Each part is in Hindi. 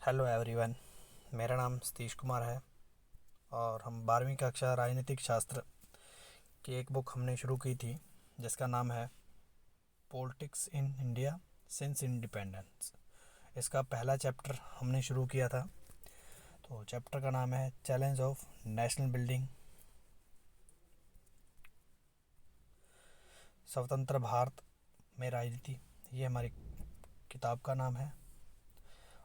Hello everyone. मेरा नाम सतीश कुमार है और हम 12वीं कक्षा राजनीतिक शास्त्र की एक बुक हमने शुरू की थी जिसका नाम है politics in India since independence. इसका पहला चैप्टर हमने शुरू किया था। तो चैप्टर का नाम है चैलेंज ऑफ नेशनल बिल्डिंग, स्वतंत्र भारत में राजनीति। ये हमारी किताब का नाम है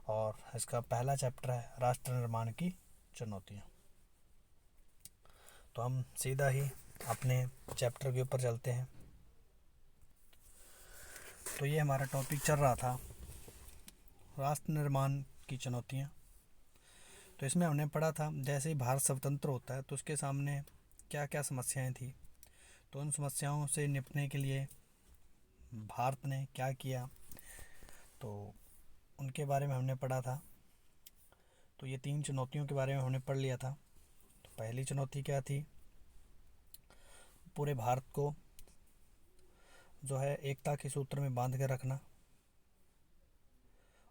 और इसका पहला चैप्टर है राष्ट्र निर्माण की चुनौतियाँ। तो हम सीधा ही अपने चैप्टर के ऊपर चलते हैं। तो ये हमारा टॉपिक चल रहा था राष्ट्र निर्माण की चुनौतियाँ। तो इसमें हमने पढ़ा था जैसे ही भारत स्वतंत्र होता है तो उसके सामने क्या क्या समस्याएं थी। तो उन समस्याओं से निपटने के लिए भारत ने क्या किया, तो उनके बारे में हमने पढ़ा था। तो ये 3 चुनौतियों के बारे में हमने पढ़ लिया था। तो पहली चुनौती क्या थी, पूरे भारत को जो है एकता के सूत्र में बांध कर रखना।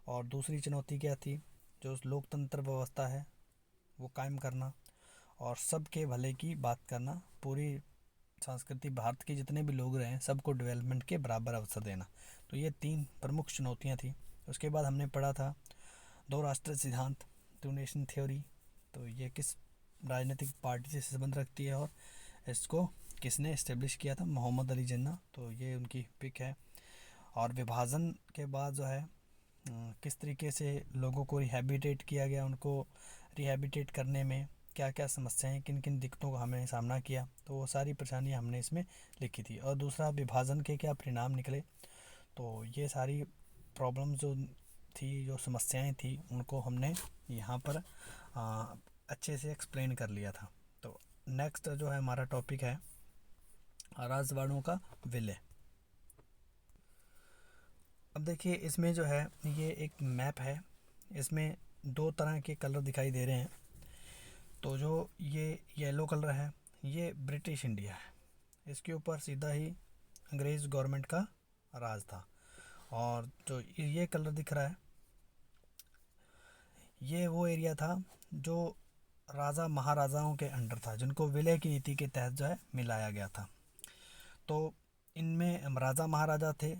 और दूसरी चुनौती क्या थी, जो लोकतंत्र व्यवस्था है वो कायम करना और सबके भले की बात करना। पूरी संस्कृति भारत के जितने भी लोग रहे हैं सबको डेवलपमेंट के बराबर अवसर देना। तो ये 3 प्रमुख चुनौतियाँ थी। उसके बाद हमने पढ़ा था 2 राष्ट्र सिद्धांत, 2 नेशन थ्योरी। तो ये किस राजनीतिक पार्टी से संबंध रखती है और इसको किसने इस्टेब्लिश किया था, मोहम्मद अली जिन्ना। तो ये उनकी पिक है। और विभाजन के बाद जो है किस तरीके से लोगों को रिहैबिलिटेट किया गया, उनको रिहैबिलिटेट करने में क्या क्या समस्याएं, किन किन दिक्कतों का हमने सामना किया। तो वो सारी परेशानियां हमने इसमें लिखी थी। और दूसरा, विभाजन के क्या परिणाम निकले। तो ये सारी प्रॉब्लम जो थी, जो समस्याएं थी, उनको हमने यहाँ पर अच्छे से एक्सप्लेन कर लिया था। तो नेक्स्ट जो है हमारा टॉपिक है राजवाड़ों का विलय। अब देखिए इसमें जो है ये एक मैप है, इसमें 2 तरह के कलर दिखाई दे रहे हैं। तो जो ये येलो कलर है ये ब्रिटिश इंडिया है, इसके ऊपर सीधा ही अंग्रेज़ गवर्नमेंट का राज था। और जो ये कलर दिख रहा है ये वो एरिया था जो राजा महाराजाओं के अंडर था, जिनको विलय की नीति के तहत जो है मिलाया गया था। तो इनमें राजा महाराजा थे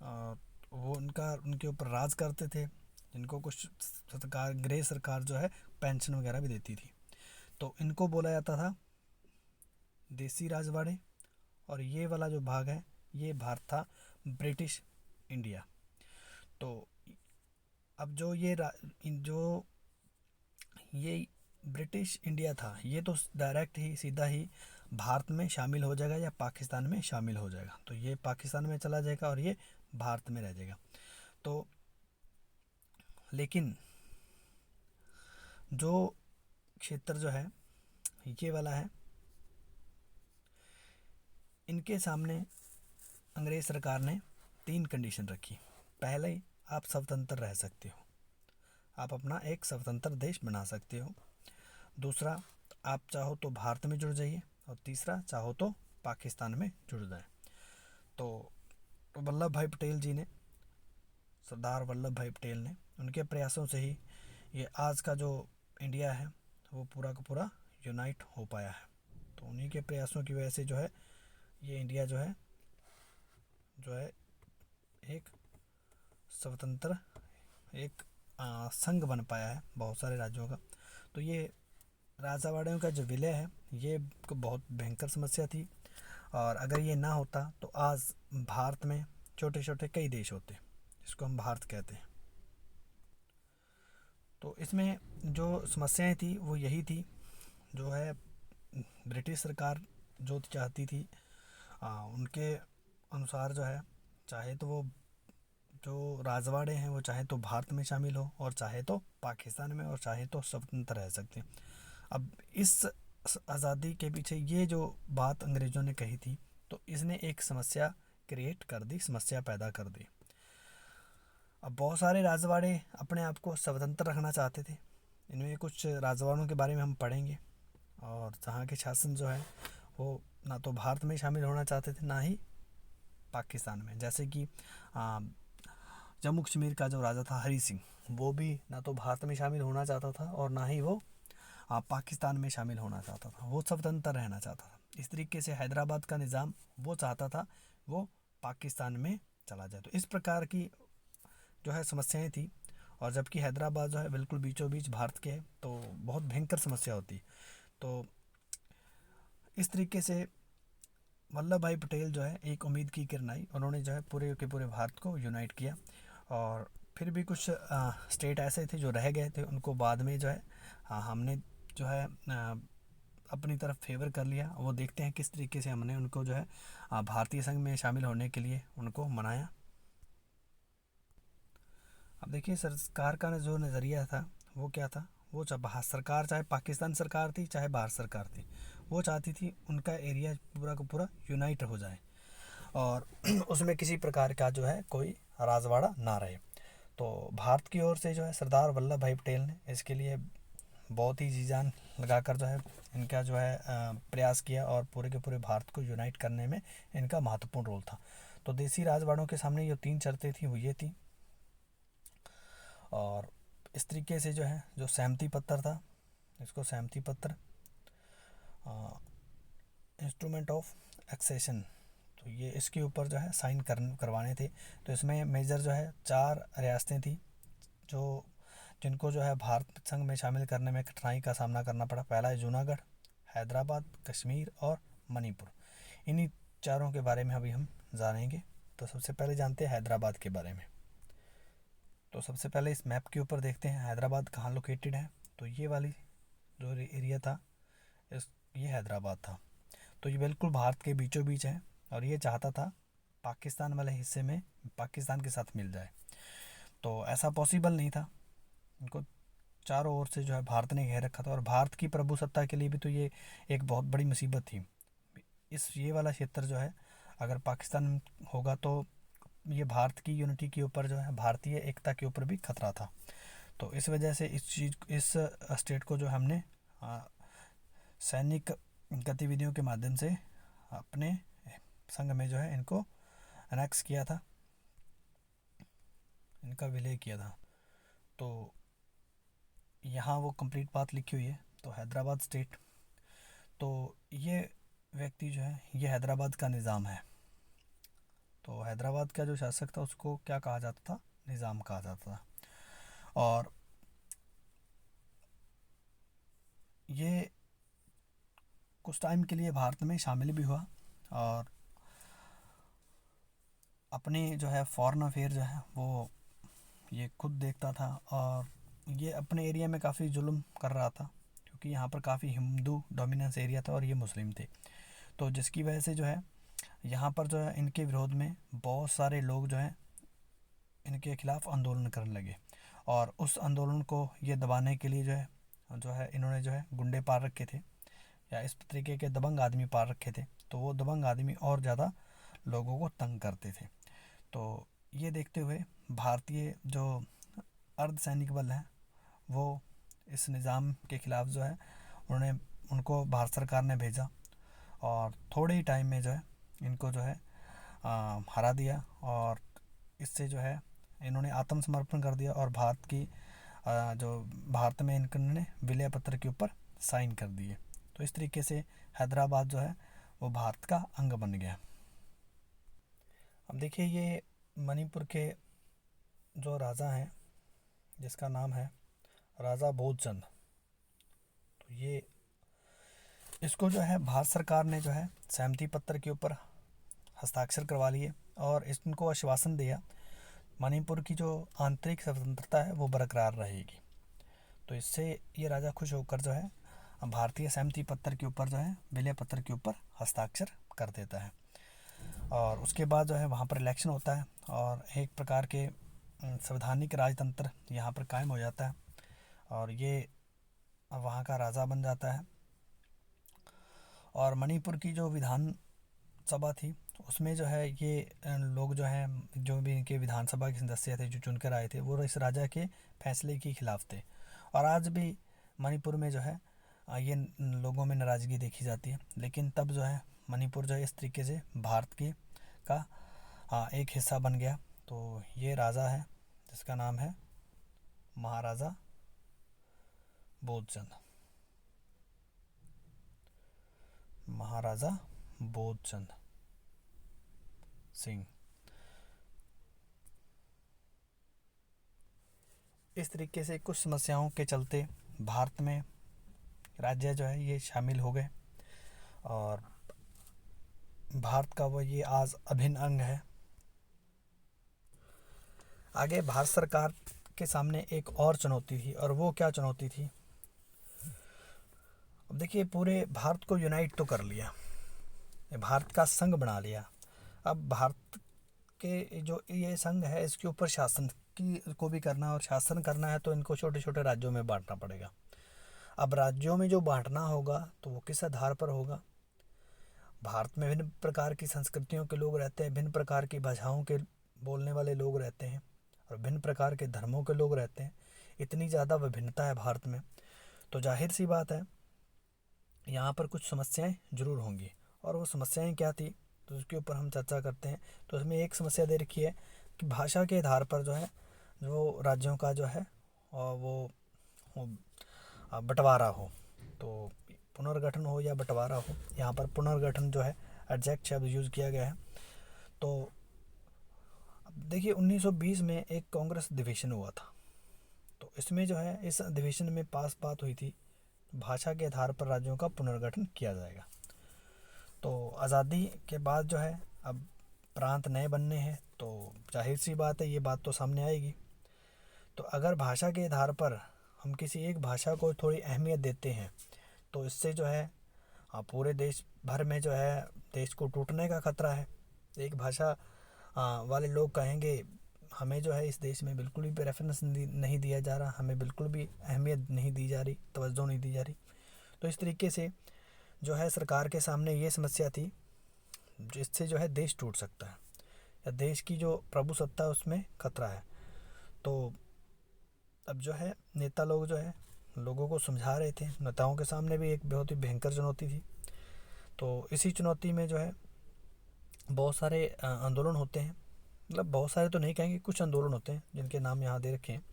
और वो उनके ऊपर राज करते थे, जिनको कुछ सरकार, अंग्रेज सरकार जो है पेंशन वगैरह भी देती थी। तो इनको बोला जाता था देसी राजवाड़े। और ये वाला जो भाग है ये भाग था ब्रिटिश इंडिया। तो अब जो ये ब्रिटिश इंडिया था ये तो डायरेक्ट ही सीधा ही भारत में शामिल हो जाएगा या पाकिस्तान में शामिल हो जाएगा। तो ये पाकिस्तान में चला जाएगा और ये भारत में रह जाएगा। तो लेकिन जो क्षेत्र जो है ये वाला है, इनके सामने अंग्रेज सरकार ने 3 कंडीशन रखी। पहले, आप स्वतंत्र रह सकते हो, आप अपना एक स्वतंत्र देश बना सकते हो। दूसरा, आप चाहो तो भारत में जुड़ जाइए। और तीसरा, चाहो तो पाकिस्तान में जुड़ जाए। तो वल्लभ भाई पटेल जी ने, सरदार वल्लभ भाई पटेल ने, उनके प्रयासों से ही ये आज का जो इंडिया है वो पूरा का पूरा यूनाइट हो पाया है। तो उन्हीं के प्रयासों की वजह से जो है ये इंडिया जो है एक स्वतंत्र एक संघ बन पाया है बहुत सारे राज्यों का। तो ये राजावाड़ियों का जो विलय है ये बहुत भयंकर समस्या थी। और अगर ये ना होता तो आज भारत में छोटे छोटे कई देश होते, जिसको हम भारत कहते हैं। तो इसमें जो समस्याएं थी वो यही थी, जो है ब्रिटिश सरकार जो चाहती थी उनके अनुसार जो है, चाहे तो वो जो राजवाड़े हैं वो चाहे तो भारत में शामिल हो और चाहे तो पाकिस्तान में और चाहे तो स्वतंत्र रह सकते हैं। अब इस आज़ादी के पीछे ये जो बात अंग्रेज़ों ने कही थी तो इसने एक समस्या क्रिएट कर दी, समस्या पैदा कर दी। अब बहुत सारे राजवाड़े अपने आप को स्वतंत्र रखना चाहते थे। इनमें कुछ राजवाड़ों के बारे में हम पढ़ेंगे। और जहाँ के शासन जो है वो ना तो भारत में शामिल होना चाहते थे ना ही पाकिस्तान में। जैसे कि जम्मू कश्मीर का जो राजा था हरी सिंह, वो भी ना तो भारत में शामिल होना चाहता था और ना ही वो पाकिस्तान में शामिल होना चाहता था, वो स्वतंत्र रहना चाहता था। इस तरीके से हैदराबाद का निज़ाम वो चाहता था वो पाकिस्तान में चला जाए। तो इस प्रकार की जो है समस्याएं थी। और जबकि हैदराबाद जो है बिल्कुल बीचों बीच भारत के है, तो बहुत भयंकर समस्या होती। तो इस तरीके से वल्लभ भाई पटेल जो है एक उम्मीद की किरण आई, उन्होंने जो है पूरे के पूरे भारत को यूनाइट किया। और फिर भी कुछ स्टेट ऐसे थे जो रह गए थे, उनको बाद में जो है हमने जो है अपनी तरफ फेवर कर लिया। वो देखते हैं किस तरीके से हमने उनको जो है भारतीय संघ में शामिल होने के लिए उनको मनाया। अब देखिए सरकार का जो नज़रिया था वो क्या था, वो सरकार चाहे पाकिस्तान सरकार थी चाहे भारत सरकार थी, वो चाहती थी उनका एरिया पूरा का पूरा यूनाइट हो जाए और उसमें किसी प्रकार का जो है कोई राजवाड़ा ना रहे। तो भारत की ओर से जो है सरदार वल्लभ भाई पटेल ने इसके लिए बहुत ही जी जान लगाकर जो है इनका जो है प्रयास किया और पूरे के पूरे भारत को यूनाइट करने में इनका महत्वपूर्ण रोल था। तो देसी राजवाड़ों के सामने ये 3 शर्तें थी, वो ये थी। और इस तरीके से जो है जो सहमति पत्र था, इसको सहमति पत्र इंस्ट्रूमेंट ऑफ एक्सेशन, तो ये इसके ऊपर जो है साइन करवाने थे। तो इसमें मेजर जो है 4 रियासतें थी जो जिनको जो है भारत संघ में शामिल करने में कठिनाई का सामना करना पड़ा। पहला है जूनागढ़, हैदराबाद, कश्मीर और मणिपुर। इन्हीं चारों के बारे में अभी हम जानेंगे। तो सबसे पहले जानते हैं हैदराबाद के बारे में। तो सबसे पहले इस मैप के ऊपर देखते हैं हैदराबाद कहाँ लोकेटेड है। तो ये वाली जो एरिया था ये हैदराबाद था। तो ये बिल्कुल भारत के बीचों बीच है और ये चाहता था पाकिस्तान वाले हिस्से में पाकिस्तान के साथ मिल जाए। तो ऐसा पॉसिबल नहीं था, इनको चारों ओर से जो है भारत ने घेर रखा था। और भारत की प्रभुसत्ता के लिए भी तो ये एक बहुत बड़ी मुसीबत थी। ये वाला क्षेत्र जो है अगर पाकिस्तान होगा तो ये भारत की यूनिटी के ऊपर जो है भारतीय एकता के ऊपर भी खतरा था। तो इस वजह से इस स्टेट को जो हमने सैनिक गतिविधियों के माध्यम से अपने संघ में जो है इनको अनेक्स किया था, इनका विलय किया था। तो यहाँ वो कंप्लीट बात लिखी हुई है। तो हैदराबाद स्टेट, तो ये व्यक्ति जो है ये हैदराबाद का निज़ाम है। तो हैदराबाद का जो शासक था उसको क्या कहा जाता था, निज़ाम कहा जाता था। और ये कुछ टाइम के लिए भारत में शामिल भी हुआ और अपने जो है फॉरेन अफेयर जो है वो ये खुद देखता था। और ये अपने एरिया में काफ़ी जुल्म कर रहा था क्योंकि यहाँ पर काफ़ी हिंदू डोमिनेंस एरिया था और ये मुस्लिम थे। तो जिसकी वजह से जो है यहाँ पर जो है इनके विरोध में बहुत सारे लोग जो है इनके खिलाफ आंदोलन करने लगे। और उस आंदोलन को ये दबाने के लिए जो है इन्होंने जो है गुंडे पाल रखे थे या इस तरीके के दबंग आदमी पाल रखे थे। तो वो दबंग आदमी और ज़्यादा लोगों को तंग करते थे। तो ये देखते हुए भारतीय जो अर्धसैनिक बल हैं वो इस निज़ाम के ख़िलाफ़ जो है उन्होंने उनको भारत सरकार ने भेजा और थोड़े ही टाइम में जो है इनको जो है हरा दिया। और इससे जो है इन्होंने आत्मसमर्पण कर दिया और भारत की जो भारत में इन्होंने विलय पत्र के ऊपर साइन कर दिए। तो इस तरीके से हैदराबाद जो है वो भारत का अंग बन गया। अब देखिए ये मणिपुर के जो राजा हैं जिसका नाम है राजा भोजचंद, तो ये इसको जो है भारत सरकार ने जो है सहमति पत्र के ऊपर हस्ताक्षर करवा लिए और इनको आश्वासन दिया मणिपुर की जो आंतरिक स्वतंत्रता है वो बरकरार रहेगी। तो इससे ये राजा खुश होकर जो है भारतीय सहमति पत्र के ऊपर जो है विलय पत्र के ऊपर हस्ताक्षर कर देता है। और उसके बाद जो है वहाँ पर इलेक्शन होता है और एक प्रकार के संवैधानिक राजतंत्र यहाँ पर कायम हो जाता है और ये वहाँ का राजा बन जाता है। और मणिपुर की जो विधान सभा थी उसमें जो है ये लोग जो हैं जो भी इनके विधानसभा के सदस्य थे जो चुनकर आए थे वो इस राजा के फैसले के खिलाफ थे। और आज भी मणिपुर में जो है ये लोगों में नाराज़गी देखी जाती है। लेकिन तब जो है मणिपुर जो है इस तरीके से भारत के का एक हिस्सा बन गया। तो ये राजा है जिसका नाम है महाराजा बोधचंद। महाराजा बोधचंद सिंह। इस तरीके से कुछ समस्याओं के चलते भारत में राज्य जो है ये शामिल हो गए और भारत का वो ये आज अभिन्न अंग है। आगे भारत सरकार के सामने एक और चुनौती थी, और वो क्या चुनौती थी? अब देखिए, पूरे भारत को यूनाइट तो कर लिया, भारत का संघ बना लिया। अब भारत के जो ये संघ है इसके ऊपर शासन की को भी करना, और शासन करना है तो इनको छोटे छोटे राज्यों में बांटना पड़ेगा। अब राज्यों में जो बांटना होगा तो वो किस आधार पर होगा? भारत में विभिन्न प्रकार की संस्कृतियों के लोग रहते हैं, भिन्न प्रकार की भाषाओं के बोलने वाले लोग रहते हैं और भिन्न प्रकार के धर्मों के लोग रहते हैं। इतनी ज़्यादा विभिन्नता है भारत में, तो जाहिर सी बात है यहाँ पर कुछ समस्याएं जरूर होंगी। और वो समस्याएं क्या थी तो उसके ऊपर हम चर्चा करते हैं। तो उसमें एक समस्या दे रखी है कि भाषा के आधार पर जो है जो राज्यों का जो है और वो बंटवारा हो, तो पुनर्गठन हो या बंटवारा हो, यहाँ पर पुनर्गठन जो है एग्जैक्ट शब्द यूज़ किया गया है। तो देखिए 1920 में एक कांग्रेस अधिवेशन हुआ था, तो इसमें जो है इस अधिवेशन में पास बात हुई थी भाषा के आधार पर राज्यों का पुनर्गठन किया जाएगा। तो आज़ादी के बाद जो है अब प्रांत नए बनने हैं, तो जाहिर सी बात है ये बात तो सामने आएगी। तो अगर भाषा के आधार पर हम किसी एक भाषा को थोड़ी अहमियत देते हैं तो इससे जो है पूरे देश भर में जो है देश को टूटने का खतरा है। एक भाषा वाले लोग कहेंगे हमें जो है इस देश में बिल्कुल भी प्रेफरेंस नहीं दिया जा रहा, हमें बिल्कुल भी अहमियत नहीं दी जा रही, तवज्जो नहीं दी जा रही। तो इस तरीके से जो है सरकार के सामने ये समस्या थी जिससे जो है देश टूट सकता है या देश की जो प्रभुसत्ता है उसमें खतरा है। तो अब जो है नेता लोग जो है लोगों को समझा रहे थे, नेताओं के सामने भी एक बहुत ही भयंकर चुनौती थी। तो इसी चुनौती में जो है बहुत सारे आंदोलन होते हैं, मतलब बहुत सारे तो नहीं कहेंगे, कुछ आंदोलन होते हैं जिनके नाम यहाँ दे रखे हैं।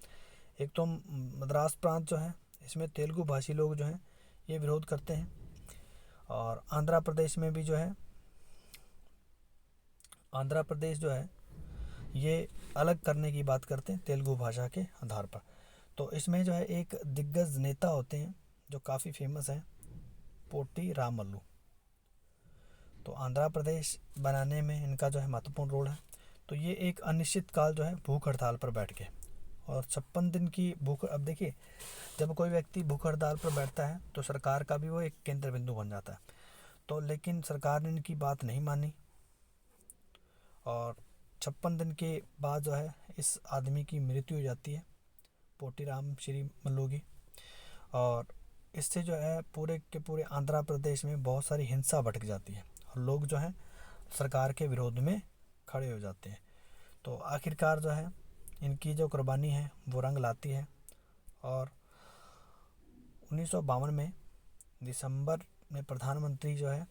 एक तो मद्रास प्रांत जो है इसमें तेलुगु भाषी लोग जो हैं ये विरोध करते हैं, और आंध्र प्रदेश में भी जो है आंध्र प्रदेश जो है ये अलग करने की बात करते हैं तेलुगु भाषा के आधार पर। तो इसमें जो है एक दिग्गज नेता होते हैं जो काफ़ी फेमस हैं, पोटी रामल्लू। तो आंध्र प्रदेश बनाने में इनका जो है महत्वपूर्ण रोल है। तो ये एक अनिश्चित काल जो है भूख हड़ताल पर बैठ गए और 56 दिन की भूख। अब देखिए जब कोई व्यक्ति भूख हड़ताल पर बैठता है तो सरकार का भी वो एक केंद्र बिंदु बन जाता है। तो लेकिन सरकार ने इनकी बात नहीं मानी और 56 दिन के बाद जो है इस आदमी की मृत्यु हो जाती है, पोटीराम श्री मल्लू की। और इससे जो है पूरे के पूरे आंध्र प्रदेश में बहुत सारी हिंसा भड़क जाती है और लोग जो हैं सरकार के विरोध में खड़े हो जाते हैं। तो आखिरकार जो है इनकी जो कुर्बानी है वो रंग लाती है और 1952 में दिसंबर में प्रधानमंत्री जो है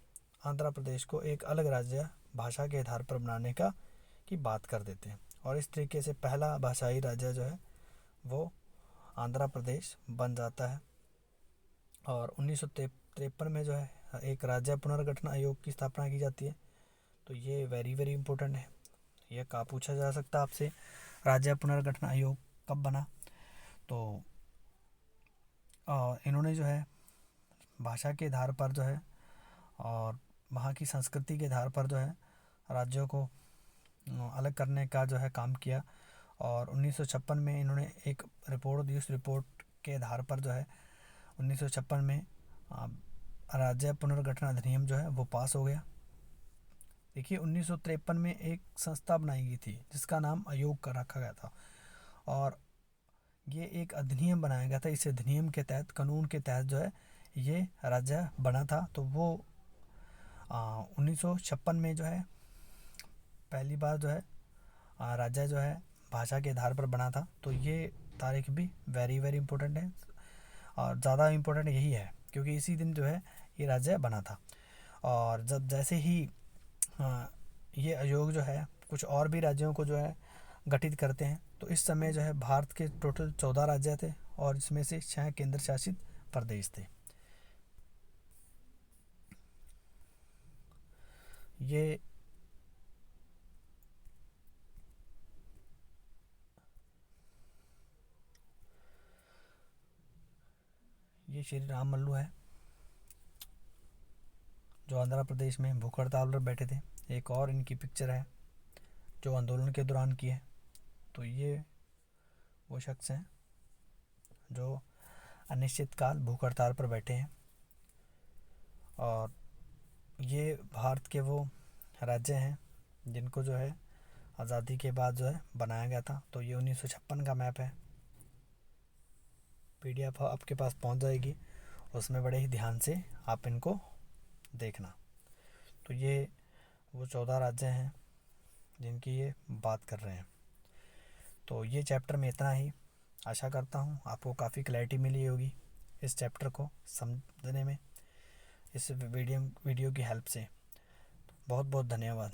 आंध्र प्रदेश को एक अलग राज्य भाषा के आधार पर बनाने की बात कर देते हैं और इस तरीके से पहला भाषाई राज्य जो है वो आंध्र प्रदेश बन जाता है। और 1953 में जो है एक राज्य पुनर्गठन आयोग की स्थापना की जाती है। तो ये वेरी इंपॉर्टेंट है, ये का पूछा जा सकता है आपसे, राज्य पुनर्गठन आयोग कब बना? तो इन्होंने जो है भाषा के आधार पर जो है और वहाँ की संस्कृति के आधार पर जो है राज्यों को अलग करने का जो है काम किया। और 1956 में इन्होंने एक रिपोर्ट दी, उस रिपोर्ट के आधार पर जो है 1956 में राज्य पुनर्गठन अधिनियम जो है वो पास हो गया। देखिए 1953 में एक संस्था बनाई गई थी जिसका नाम आयोग का रखा गया था और ये एक अधिनियम बनाया गया था। इस अधिनियम के तहत, कानून के तहत जो है ये राज्य बना था। तो वो 1956 में जो है पहली बार जो है राज्य जो है भाषा के आधार पर बना था। तो ये तारीख भी वेरी इंपॉर्टेंट है और ज़्यादा इम्पोर्टेंट यही है क्योंकि इसी दिन जो है ये राज्य बना था। और जब जैसे ही ये आयोग जो है कुछ और भी राज्यों को जो है गठित करते हैं। तो इस समय जो है भारत के टोटल 14 राज्य थे और इसमें से 6 केंद्र शासित प्रदेश थे। ये श्री राम मल्लू है जो आंध्र प्रदेश में भूख हड़ताल पर बैठे थे। एक और इनकी पिक्चर है जो आंदोलन के दौरान की है। तो ये वो शख्स हैं जो अनिश्चितकाल भूख हड़ताल पर बैठे हैं। और ये भारत के वो राज्य हैं जिनको जो है आज़ादी के बाद जो है बनाया गया था। तो ये 1956 का मैप है। PDF आपके पास पहुंच जाएगी, उसमें बड़े ही ध्यान से आप इनको देखना। तो ये वो 14 राज्य हैं जिनकी ये बात कर रहे हैं। तो ये चैप्टर में इतना ही। आशा करता हूँ आपको काफ़ी क्लैरिटी मिली होगी इस चैप्टर को समझने में इस वीडियो की हेल्प से। बहुत बहुत धन्यवाद।